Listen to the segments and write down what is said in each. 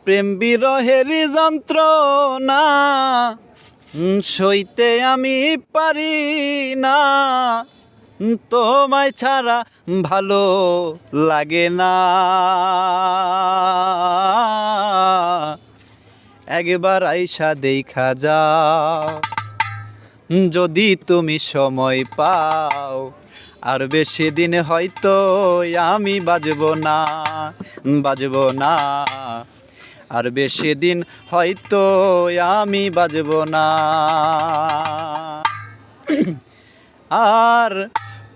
প্রেম বিরহের যন্ত্রণা সইতে আমি পারি না, তোমায় ছাড়া ভালো লাগে না। একবার আইসা দেখা যাও যদি তুমি সময় পাও, আর বেশি দিন হয়তো আমি বাজবো না, আর বেশি দিন হয়তো আমি বাজবো না। আর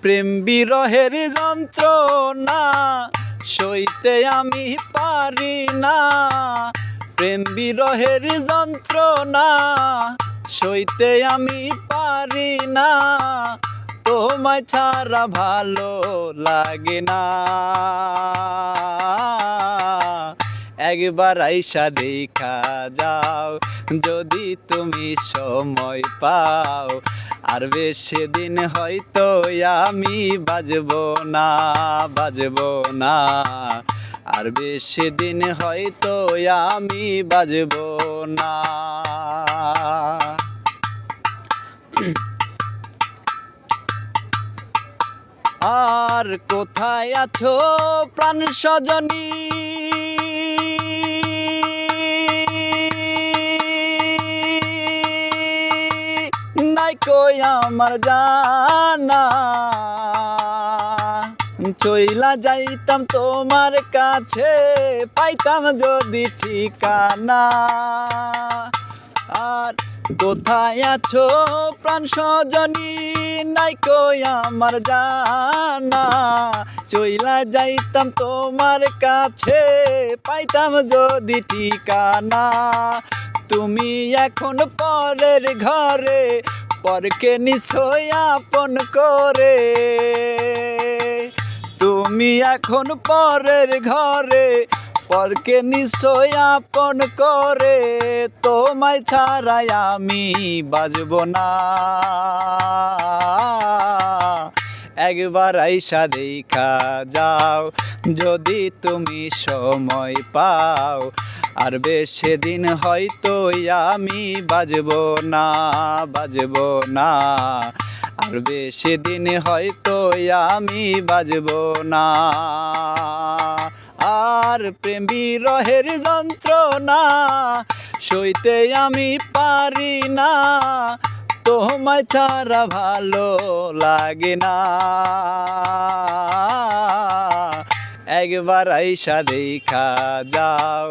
প্রেম বিরহের যন্ত্রণা সইতে আমি পারি না, প্রেম বিরহের যন্ত্রণা সইতে আমি পারি না, তোমায় ছাড়া ভালো লাগে না। একবার আইসা দেখা যাও যদি তুমি সময় পাও, আর বেশি দিন হয়তো আমি বাজবো না, আর বেশি দিন হয়তো আমি বাজবো না। আর কোথায় আছো প্রাণ সজনী, নাই কই আমার জানা, চইলা যাইতাম তোমার কাছে, পাইতাম যদি ঠিকানা। আর কোথায় আছো প্রাণ সজনী, নাই কই আমার জানা, চইলা যাইতাম তোমার কাছে, পাইতাম যদি ঠিকানা। তুমি এখন পরের ঘরে, পরকে নিছই আপন করে, তুমি এখন পরের ঘরে, পরকে নিশ্চয় আপন করে, তোমায় ছাড়াই আমি বাজবো না। একবার আইসা দেখা যাও যদি তুমি সময় পাও, আর বেশি দিন হয়তো আমি বাজবো না, আর বেশি দিন হয়তো আমি বাজবো না। আর প্রেম বিরহের যন্ত্রণা সইতে আমি পারি না, তোমায় ছাড়া ভালো লাগে না। একবার আইসা দেখা যাও।